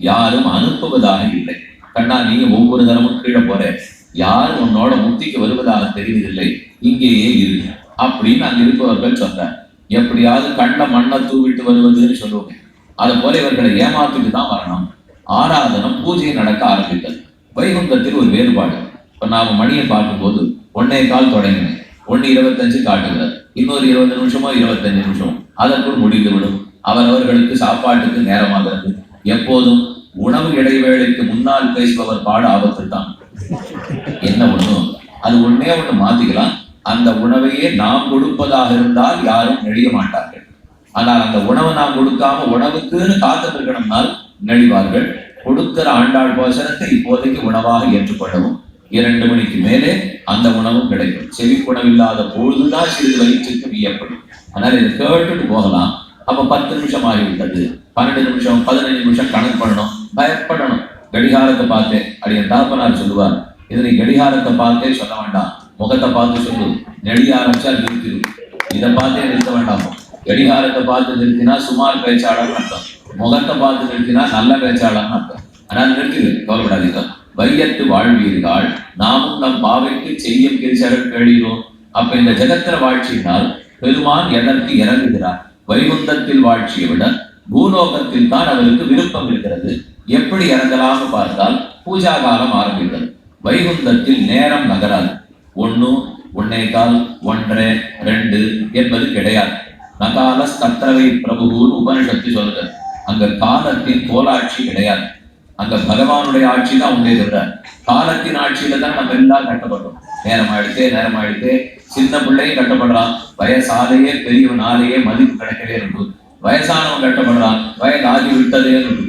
யாரும் அனுப்புவதாக இல்லை. கண்ணா, நீங்க ஒவ்வொரு தரமும் கீழே போற, யாரும் உன்னோட முக்திக்கு வருவதாக தெரிவதில்லை, இங்கேயே இரு அப்படின்னு அங்க இருப்பவர்கள் சொன்னார். எப்படியாவது கண்ட மண்ணை தூவிட்டு வருவதுன்னு சொல்லுவாங்க. அது போல இவர்களை ஏமாத்திட்டு தான் வரணும். ஆராதனம் பூஜை நடக்க ஆரம்பித்தது. வைகுந்தத்தில் ஒரு வேறுபாடு. இப்ப நாம மணியை பார்க்கும்போது 1:15 தொடங்கினேன், 1:25 காட்டுகிறார். இன்னொரு 20 நிமிஷமோ 25 நிமிஷமோ அதற்குள் முடிந்து விடும். அவரவர்களுக்கு சாப்பாட்டுக்கு நேரமாகிறது. எப்போதும் உணவு இடைவேளைக்கு முன்னால் பேசுபவர் பாட ஆபத்து தான். என்ன ஒண்ணும் அது ஒன்னே ஒண்ணு மாத்திக்கலாம். அந்த உணவையே நாம் கொடுப்பதாக இருந்தால் யாரும் நெளிய மாட்டார்கள். ஆனால் அந்த உணவை நாம் கொடுக்காம உணவுக்குன்னு காத்து இருக்கணும்னால் நெளிவார்கள். கொடுக்கிற ஆண்டாள் போசனத்தை இப்போதைக்கு உணவாக ஏற்றுக்கொள்ளவும். 2 மணிக்கு மேலே அந்த உணவும் கிடைக்கும். செவிக்குணவில்லாத பொழுதுதான் சிறிது வயிற்றுக்கு வியப்படும். அதனால இதை கேட்டுட்டு போகலாம். அப்ப 10 நிமிஷம் ஆகிவிட்டது, 12 நிமிஷம், 15 நிமிஷம் கணக்கு பண்ணணும், பயப்படணும். கடிகாரத்தை பார்த்தே அப்படியே தாப்பனார் சொல்லுவார், இதனை கடிகாரத்தை பார்த்தே சொல்ல வேண்டாம், முகத்தை பார்த்து சொல்லு. நெடிய ஆரம்பிச்சா நிறுத்திடு. இதை பார்த்தே நிறுத்த வேண்டாம். கடிகாரத்தை பார்த்து நிறுத்தினா சுமார் பேச்சாளர்னு அர்த்தம், முகத்தை பார்த்து நிறுத்தினா நல்ல பேச்சாளர்னு அர்த்தம். ஆனால் நிறுத்திடு, கவலைப்படாதீங்க. வையத்து வாழ்வீர்கள், நாமும் நம் பாவைக்கு செய்யும் கிரிசர்கள் கேளீரோம். அப்ப இந்த ஜெகத்திர வாழ்ச்சியினால் பெருமான் எதற்கு இறங்குகிறார்? வைகுந்தத்தில் வாழ்ச்சியை விட பூலோகத்தில் தான் அவருக்கு விருப்பம் இருக்கிறது. எப்படி இறங்கலாம் பார்த்தால் பூஜா காலம் ஆரம்பித்தது. வைகுந்தத்தில் நேரம் நகராது. 1, 1:15, 1, 2 என்பது கிடையாது. நகால தத்ரவை பிரபுன்னு உபனிஷத்து சொல்லுது. அங்க காலத்தின் கோலாட்சி கிடையாது. அங்க பகவானுடைய ஆட்சி தான் உண்டே தவிர காலத்தின் ஆட்சியில தான் நம்ம எல்லாம் கட்டப்பட்டோம். நேரம் ஆயிடுத்தே சின்ன பிள்ளையும் கட்டப்படுறான், வயசாலேயே பெரியவனாலேயே மதிப்பு கிடைக்கவே இருக்கு. வயசானவன் கட்டப்படுறான், வயதாகி விட்டதே இருக்கு.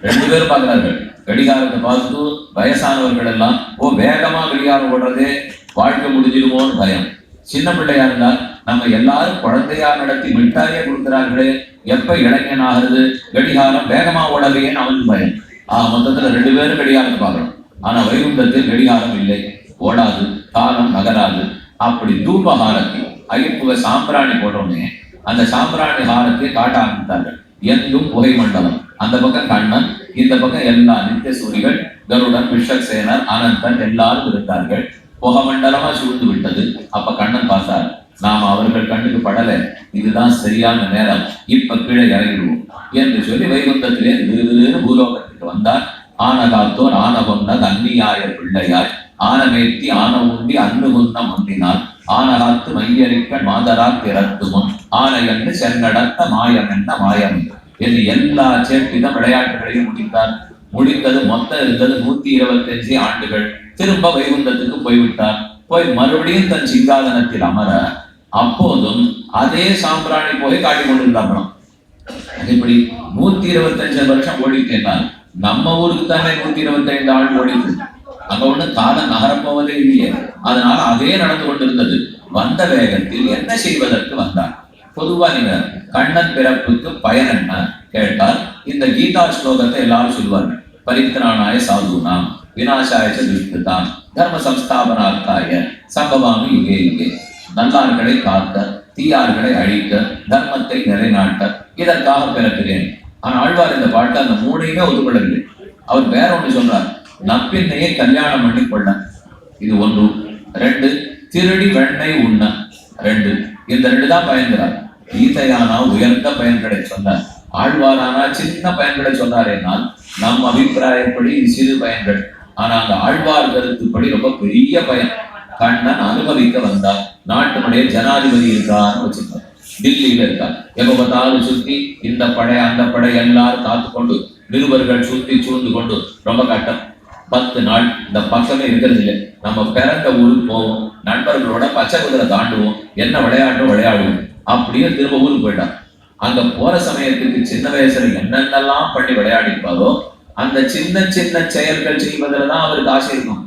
2 பேரும் பார்க்கிறார்கள். கடிகாரத்தை பார்த்துட்டு வயசானவர்கள் எல்லாம் வேகமா கடிகாரம் ஓடுறதே வாழ்க்கை முடிஞ்சிடுமோன்னு பயம். சின்ன பிள்ளையா இருந்தால் நம்ம எல்லாரும் குழந்தையா நடத்தி மிட்டாயே கொடுக்கிறார்களே, எப்ப இளைஞன் ஆகிறது, கடிகாரம் வேகமா ஓடலையேன்னு அவனுக்கு பயம். மொத்தத்துல 2 பேரும் கடிகாரத்தை பார்க்கணும். ஆனா வைகுண்டத்தில் கடிகாரம் இல்லை, ஓடாது, காலம் நகராது. அப்படி தூப ஹாரத்தி ஐயப்புக சாம்பிராணி போடுறோமே, அந்த சாம்பிராணி ஹாரத்தை காட்ட ஆரம்பித்தார்கள். எங்கும் புகை மண்டலம். அந்த பக்கம் கண்ணன், இந்த பக்கம் எல்லா நித்திய சூரிகள், கருடன், விஷக்சேனர், அனந்தன் எல்லாரும் இருந்தார்கள். புகை மண்டலமா சூழ்ந்து விட்டது. அப்ப கண்ணன் பார்த்தார், நாம அவர்கள் கண்ணுக்கு படல, இதுதான் சரியான நேரம், இப்ப கீழே இறங்கிடுவோம் என்று சொல்லி வைகுந்தத்திலே விருதுன்னு பூலோகத்துக்கு வந்தார். ஆனகாத்தோர் ஆனகொன்ன அன்னியாய பிள்ளையாய் ஆனமேத்தி ஆன உண்டி அன்னு குன்ன முந்தினால் ஆனகாத்து மையரிக்க மாதரா திறத்து முன் ஆனையன்னு சென்னடத்த மாயம் என்ன மாயம் என்று எல்லா சேர்ப்பித விளையாட்டுகளையும் முடித்தார். முடித்தது மொத்தம் இருந்தது 125 ஆண்டுகள். திரும்ப வைகுந்தத்துக்கு போய்விட்டார். போய் மறுபடியும் தன் சிங்காதனத்தில் அமர, அப்போதும் அதே சாம்பிராணி போய் காட்டிக் கொண்டிருந்தாங்களாம். இப்படி 125 வருஷம் ஓடித்தேனால் நம்ம ஊருக்கு தானே 125 ஆள் ஓடிது. அங்க ஒண்ணு காலம் நகரப்போவதே இல்லையே. அதனால அதே நடந்து கொண்டிருந்தது. வந்த வேகத்தில் என்ன செய்வதற்கு வந்தார்? பொதுவா நீங்க கண்ணன் பிறப்புக்கு பயன் என்ன கேட்டால் இந்த கீதா ஸ்லோகத்தை எல்லாரும் சொல்லுவார்கள். பரித்ராணாய சாதுனாம் விநாசாய துஷ்கிருதாம் தர்ம சம்ஸ்தாபனார்த்தாய சம்பவாமி யுகே யுகே. நல்லார்களை காக்க, தீயார்களை அழிக்க, தர்மத்தை நிலைநாட்ட இதற்காக பிறக்கிறேன். ஆனா ஆழ்வார் இந்த பாட்டை அந்த 3ஐயுமே ஒத்துக்கொள்ளவில்லை. அவர் வேற ஒண்ணு சொல்றார், நப்பின்னையே கல்யாணம் பண்ணி கொள்ள. இது 1. 2 திருடி வெண்ணெய் உண்ண. 2 இந்த 2 தான் பயன்கிறார். கீதையானா உயர்ந்த பயன்களை சொன்னார், ஆழ்வாரானா சின்ன பயன்களை சொன்னாரேனால் நம் அபிப்பிராயப்படி சிறு பயன்கள். ஆனா அந்த ஆழ்வார் கருத்துப்படி ரொம்ப பெரிய பயன். கண்ணன் அனுபவிக்க வந்தார். நாட்டினுடைய ஜனாதிபதி இருக்கான்னு வச்சிருக்கார், டில்லியில இருக்கார். எப்ப பார்த்தாலும் சுத்தி இந்த படை அந்த படை எல்லாரும் காத்து கொண்டு, நிருபர்கள் சுத்தி சூழ்ந்து கொண்டு ரொம்ப கட்டம். 10 நாள் இந்த பக்கமே இருக்கிறது இல்லை. நம்ம பிறந்த ஊருக்கு போவோம், நண்பர்களோட பச்சை குதிரை தாண்டுவோம், என்ன விளையாட்டும் விளையாடுவோம். அப்படியே திரும்ப ஊருக்கு போயிட்டான். அங்க போற சமயத்துக்கு சின்ன வயசுல என்னென்னலாம் பண்ணி விளையாடிப்பாரோ அந்த சின்ன சின்ன செயல்கள் செய்வதில்தான் அவருக்கு ஆசை இருக்கும்.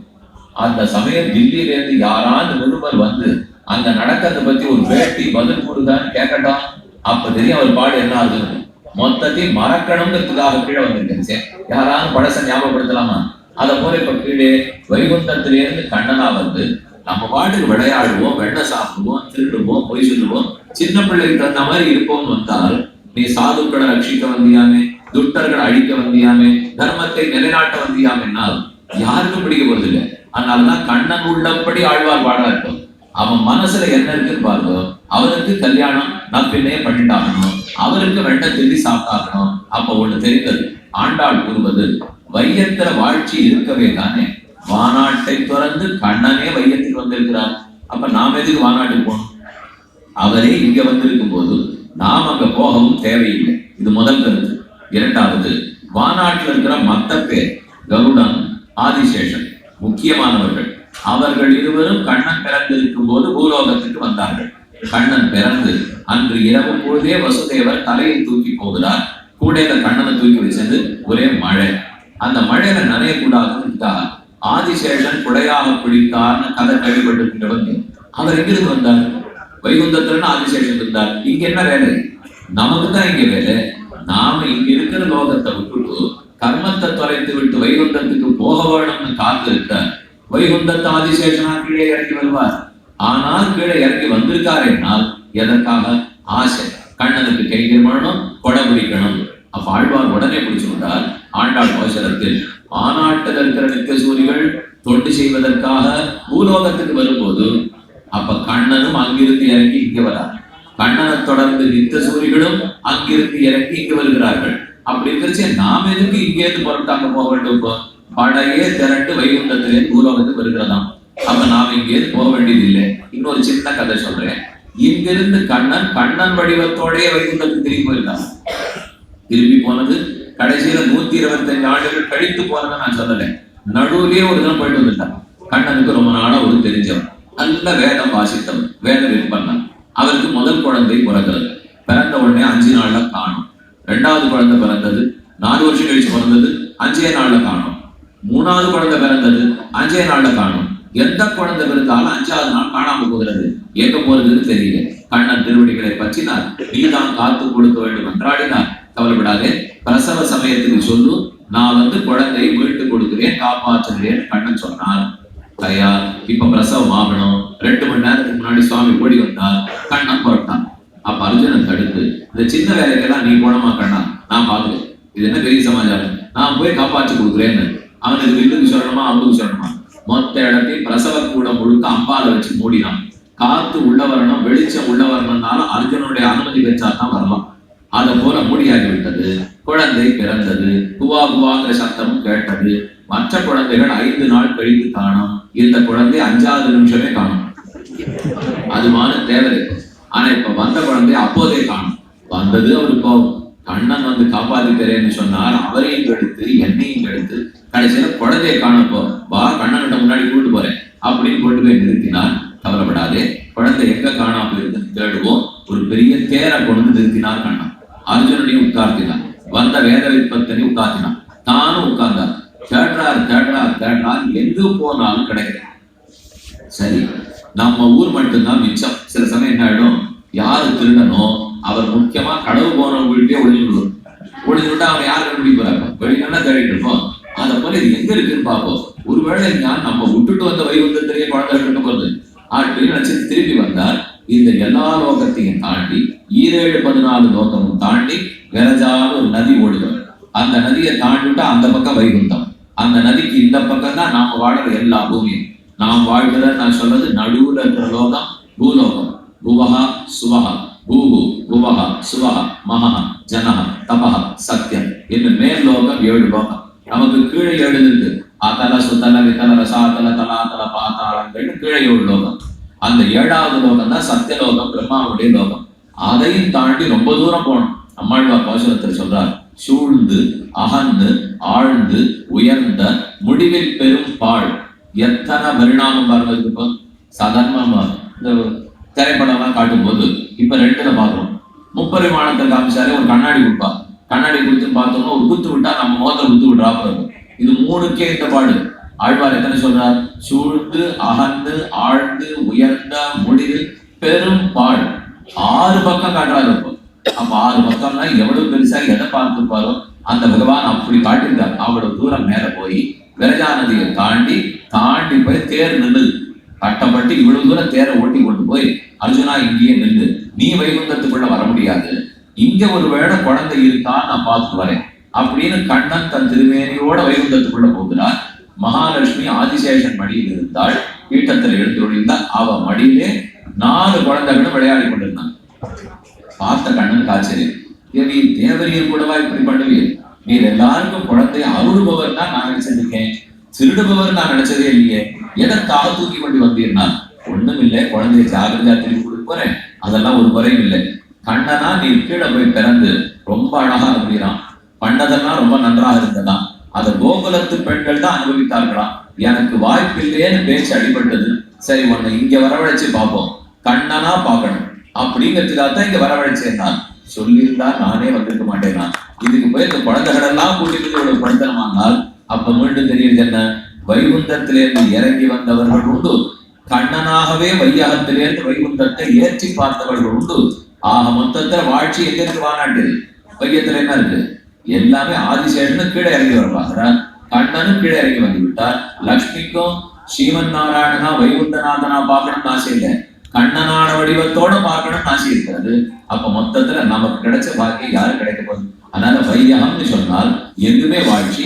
அந்த சமயம் தில்லியில இருந்து யாராவது நிருபர் வந்து அங்க நடக்கிறத பத்தி ஒரு பேட்டி பதில் கொடுத்தான்னு கேட்கட்டும். அப்ப தெரியும் அவர் பாடு என்ன ஆகுதுன்னு. மொத்தத்தையும் மறக்கணுங்கிறதுக்காக கீழே வந்திருக்கேன். யாராவது பழச ஞாபகப்படுத்தலாமா? அதை போல இப்ப கீழே வைகுந்தத்திலிருந்து கண்ணனா வந்து நம்ம பாட்டுக்கு விளையாடுவோம், வெண்ணெய் சாப்பிடுவோம், திருடுவோம், பொய் சொல்லுவோம், சின்ன பிள்ளைக்கு தகுந்த மாதிரி இருப்போம்னு வந்தால் நீ சாதுக்களை ரட்சிக்க வந்தியாமே, துஷ்டர்கள் அழிக்க வந்தியாமே, தர்மத்தை நிலைநாட்ட வந்தியாமென்னால் யாருக்கும் பிடிக்க போறது இல்லை. அதனாலதான் கண்ணன் உள்ளபடி ஆழ்வார் பாடுறாரு. அவன் மனசுல என்ன இருக்குன்னு பாருங்க. அவனுக்கு கல்யாணம் நப்பின்னே பண்ணிட்டாகணும், அவருக்கு வெண்ட திருடி சாப்பிட்டாகணும். அப்ப ஒண்ணு தெரிந்தது, ஆண்டாள் கூறுவது வையத்திர வாழ்ச்சி இருக்கவே தானே வானாட்டை துறந்து கண்ணனே வையத்துக்கு வந்திருக்கிறார். அப்ப நாம் எதுக்கு வானாட்டுக்கு போகணும்? அவரே இங்க வந்திருக்கும் போது நாம் அங்க போகவும் தேவையில்லை. இது முதல் கருத்து. இரண்டாவது, வானாட்டில் இருக்கிற மத்த பேர் கருடன், ஆதிசேஷன் முக்கியமானவர்கள். அவர்கள் இருவரும் கண்ணன் பிறந்திருக்கும் போது பூலோகத்துக்கு வந்தார்கள். கண்ணன் பிறந்து அன்று இரவு பொழுதே வசுதேவர் தலையில் தூக்கி போகிறார். கூடையில கண்ணனை தூக்கி வச்சது ஒரே மழை. அந்த மழையில நனையக்கூடாதுன்னு ஆதிசேஷன் குடையாக பிடித்தார்னு கதை கேள்விப்பட்டிருக்கிறவங்க. அவர் எங்கிருந்து வந்தார்? வைகுந்தத்துல ஆதிசேஷன் இருந்தார். இங்க என்ன வேலை? நமக்கு தான் இங்க வேலை. நாம இங்க இருக்கிற லோகத்தை விட்டுட்டு கர்மத்தை தொலைத்து விட்டு வைகுந்தத்துக்கு போக வேணும்னு காத்திருக்க வைகுந்தத்தை ஆதிசேஷனா கீழே இறங்கி வருவார். ஆனால் கீழே இறங்கி வந்திருக்கார் என்னால் எதற்காக? ஆசை. கண்ணனுக்கு கைகள் வேணும், கொடை பிடிக்கணும். அப்ப ஆழ்வார் உடனே பிடிச்சுட்டார். ஆண்டாள் கோசலத்தில் மாநாட்டில் இருக்கிற நித்திய சூரிகள் தொண்டு செய்வதற்காக பூலோகத்துக்கு வரும்போது அப்ப கண்ணனும் அங்கிருந்து இறங்கி இங்க வரார். கண்ணனை தொடர்ந்து நித்திய சூரிகளும் அங்கிருந்து இறங்கி இங்க வருகிறார்கள். அப்படி இருக்கிறச்சு நாம எதுக்கு இங்கேருந்து புறப்பட்டாங்க போக வேண்டும்? படையே திரண்டு வைகுண்டத்திலே பூலோகத்துக்கு வருகிறதாம். அப்ப நாம இங்கேருந்து போக வேண்டியது இல்லை. இன்னொரு சின்ன கதை சொல்றேன். இங்கிருந்து கண்ணன் வடிவத்தோடய வைகுண்டத்துக்கு திரும்பி போயிருந்தாங்க. திரும்பி போனது கடைசியில 125 ஆண்டுகள் கழித்து போனதை நான் சொல்லலை. நடுவுலயே ஒரு தினம் போயிட்டு வந்துட்டான். கண்ணனுக்கு ரொம்ப நாளா ஒரு தெரிஞ்சவன், நல்ல வேதம் வாசித்தவன், வேத விற்பனன். அவருக்கு முதல் குழந்தை பிறக்கிறது. பிறந்த உடனே 5 நாள்ல காணும். 2வது குழந்தை பிறந்தது, 4 வருஷம் கழிச்சு பிறந்தது, 5 நாள்ல காணும். 3வது குழந்தை பிறந்தது, 5 நாள்ல காணும். எந்த குழந்தை பிறந்தாலும் 5வது நாள் காணாம போகிறது. எங்க போறதுன்னு தெரியல. கண்ணன் திருவடிகளை பற்றினார். நீதான் காத்து கொடுக்க வேண்டும் என்றாடினார். கவலைப்படாதே, பிரசவ சமயத்துக்கு சொல்லு, நான் குழந்தையை மீட்டு கொடுக்கிறேன், காப்பாற்றுகிறேன் கண்ணன் சொன்னார். தயார். இப்ப பிரசவம் ஆகணும். 2 மணி நேரத்துக்கு முன்னாடி சுவாமி ஓடி வந்தார். கண்ணன் புறப்பட்டான். அப்ப அர்ஜுனன் தடுத்து, இந்த சின்ன வேலைக்கெல்லாம் நீ போனமா கண்ணா, நான் பாக்குறேன், இது என்ன பெரிய சமாச்சாரம், நான் போய் காப்பாற்றி கொடுக்குறேன்னு. அவனுக்கு வில்லுக்கு சொல்லணுமா அம்புக்கு சொல்லணுமா? மொத்த இடத்தையும் பிரசவ கூட முழுக்க அம்பால வச்சு மூடினான். காத்து உள்ள வரணும், வெளிச்சம் உள்ள வரணும்னாலும் அர்ஜுனுடைய அனுமதி பெற்றா தான் வரலாம். அதை போல மூடியாகி விட்டது. குழந்தை பிறந்தது. குவா குவாங்கிற சத்தமும் கேட்டது. மற்ற குழந்தைகள் 5 நாள் கழித்து காணும். இந்த குழந்தை 5வது நிமிஷமே காணும். அதுமான தேவை. ஆனா இப்ப வந்த குழந்தை அப்போதே காணும். வந்தது அவரு கோபம். கண்ணன் காப்பாத்திக்கிறேன்னு சொன்னார். அவரையும் கெடுத்து என்னையும் கெடுத்து கடைசியில குழந்தையை காணப்போ, வா கண்ணன்கிட்ட முன்னாடி கூட்டு போறேன் அப்படின்னு கொண்டு போய் நிறுத்தினார். கவலைப்படாதே, குழந்தை எங்க காணாம இருக்குன்னு தேடுவோம். ஒரு பெரிய தேரை கொண்டு நிறுத்தினார் கண்ணன். அர்ஜுனனையும் உட்கார்த்தினான். வந்த வேத விற்பத்தனை உட்கார்த்தினான். தானும் உட்கார்ந்தார். தேடுறார், எங்கு போனாலும் கிடைக்கிறது. சரி, நம்ம ஊர் மட்டும்தான் மிச்சம். சில சமயம் என்ன ஆயிடும், யாரு திருடனோ அவர் முக்கியமா கடவு போனவங்கள்ட்டே ஒளிஞ்சுட்டா அவன் யாரு கண்டுபிடிக்கிறாங்க, வெளியினா தேடிட்டு இருப்போம். அதை போல இது எங்க இருக்குன்னு பார்ப்போம். ஒருவேளை நம்ம விட்டுட்டு வந்த வைகுந்தத்திலேயே குழந்தை இருக்கட்டும் போது அப்படின்னு நினைச்சு திரும்பி வந்தார். இந்த எல்லா லோகத்தையும் தாண்டி 7-14 லோகமும் தாண்டி விரஜான ஒரு நதி ஓடுது. அந்த நதியை தாண்டிட்டா அந்த பக்கம் வைகுந்தம். அந்த நதிக்கு இந்த பக்கம் தான் நாம வாழ்ற எல்லா பூமியும். நாம் வாழ்கிற, நான் சொல்றது நடுவுல இருக்கிற லோகம் பூலோகம். புவஹா சுவஹா, பூஹு புவஹா சுவஹா, மகா ஜனஹ தபஹ சத்தியம் என்று மேல் லோகம் 7 லோகம். நமக்கு கீழே 7 இருக்கு. அதல சுத்தல வித்தல ரசாத்தல தலாத்தல பாத்தாளங்கள் கீழே 7 லோகம். அந்த 7வது லோகம் தான் சத்தியலோகம், பிரம்மாவுடைய லோகம். அதையும் தாண்டி ரொம்ப தூரம் போகணும். அம்மாழ்வார் பாசுரத்தில் சொல்றார், சூழ்ந்து அகந்து ஆழ்ந்து உயர்ந்த முடிவில் பெரும் பாழ். எத்தனை பரிணாமம் வர்றதுக்கு. இப்போ சாதாரணமா இந்த திரைப்படம்லாம் காட்டும் போது இப்ப 2ல பார்க்கணும். முப்பரிமாணத்தில் காமிச்சாலே ஒரு கண்ணாடி கொடுப்பா. கண்ணாடி கொடுத்து பார்த்தோம்னா ஒரு குத்து விட்டா நம்ம முகத்தை குத்து விட்டுறா போறது. இது 3க்கே இந்த பாடு. ஆழ்வார் எத்தனை சொல்றார்? சூழ்ந்து அகந்து ஆழ்ந்து உயர்ந்த முடிவில் பெரும் பாழ். 6 பக்கம் காட்டுறாரு. அப்ப 6 பக்கம்னா எவ்வளவு பெருசா எதை பார்த்துருப்பாரோ அந்த பகவான் அப்படி காட்டியிருக்கார். அவ்வளவு தூரம் மேல போய் விரஜா நதியை தாண்டி போய் தேர் நின்று கட்டப்பட்டு இவ்வளவு தூரம் தேரை ஓட்டி கொண்டு போய், அர்ஜுனா இங்கேயே நின்று, நீ வைகுந்தத்துக்குள்ள வர முடியாது, இங்க ஒரு வேளை குழந்தை இருக்கான்னு நான் பார்த்துட்டு வரேன், அப்படின்னு கண்ணன் தன் திருமேனியோட வைகுந்தத்துக்குள்ள போகிறார். மகாலட்சுமி ஆதிசேஷன் மடியில் இருந்தாள். பீட்டத்தில் எழுந்தொழிந்தால் அவ மடியிலே 4 குழந்தைகளும் விளையாடி கொண்டிருந்தாங்க. பார்த்த கண்ணனுக்கு ஆச்சரியம். நீ தேவரீர் கூடவா இப்படி பண்ணுவீர்? நீர் எல்லாருக்கும் குழந்தைய அருள்பவர் தான் நான் நினைச்சிருக்கேன், திருடுபவர் நான் நினைச்சதே இல்லையே. எதற்காக தூக்கி கொண்டு வந்தீர்னா? ஒண்ணும் இல்லை, குழந்தைய ஜாகிரதையா திருப்பி கொடுக்க போறேன், அதெல்லாம் ஒரு குறையும் இல்லை. கண்ணனா நீ கீழே போய் பிறந்து ரொம்ப அழகா இருக்கிறான், பண்ணதெல்லாம் ரொம்ப நன்றாக இருந்ததாம், அதை கோகுலத்து பெண்கள் தான் அனுபவித்தார்களாம். எனக்கு வாய்ப்பில்லையேன்னு பேச்சு அடிபட்டது. சரி, உன்னை இங்க வரவழைச்சு பார்ப்போம், கண்ணனா பார்க்கணும் அப்படிங்கிறதுக்காக தான் இங்க வரவழைச்சேன். நான் சொல்லியிருந்தா நானே வந்திருக்க மாட்டேனா? இதுக்கு போய் இந்த குழந்தைகள் எல்லாம் கூட்டிட்டு இவ்வளவு படுத்தனமானால் அப்ப மீண்டும் தெரியுது என்ன? வைகுந்தத்திலிருந்து இறங்கி வந்தவர்கள் உண்டு, கண்ணனாகவே வையகத்திலிருந்து வைகுந்தத்தை ஏற்றி பார்த்தவர்கள் உண்டு. ஆக மொத்தத்துல வாழ்ச்சி எங்க இருக்கு? வானாட்டில் வையத்துல என்ன இருக்கு? எல்லாமே ஆதிசேஷனும் கீழே இறங்கி வரப்பாகிறார், கண்ணனும் கீழே இறங்கி வந்து விட்டார். லக்ஷ்மிக்கும் ஸ்ரீமன் நாராயணனா வைகுந்தநாதனா பார்க்கணும்னு ஆசை இல்லை, கண்ணனான வடிவத்தோட பார்க்கணும்னு ஆசை இருக்கிறது. அப்ப மொத்தத்துல நமக்கு கிடைச்ச பாக்கியம் யாரு கிடைக்க போகுது? அதனால வையகம்னு சொன்னால் எங்குமே வாழ்ச்சி.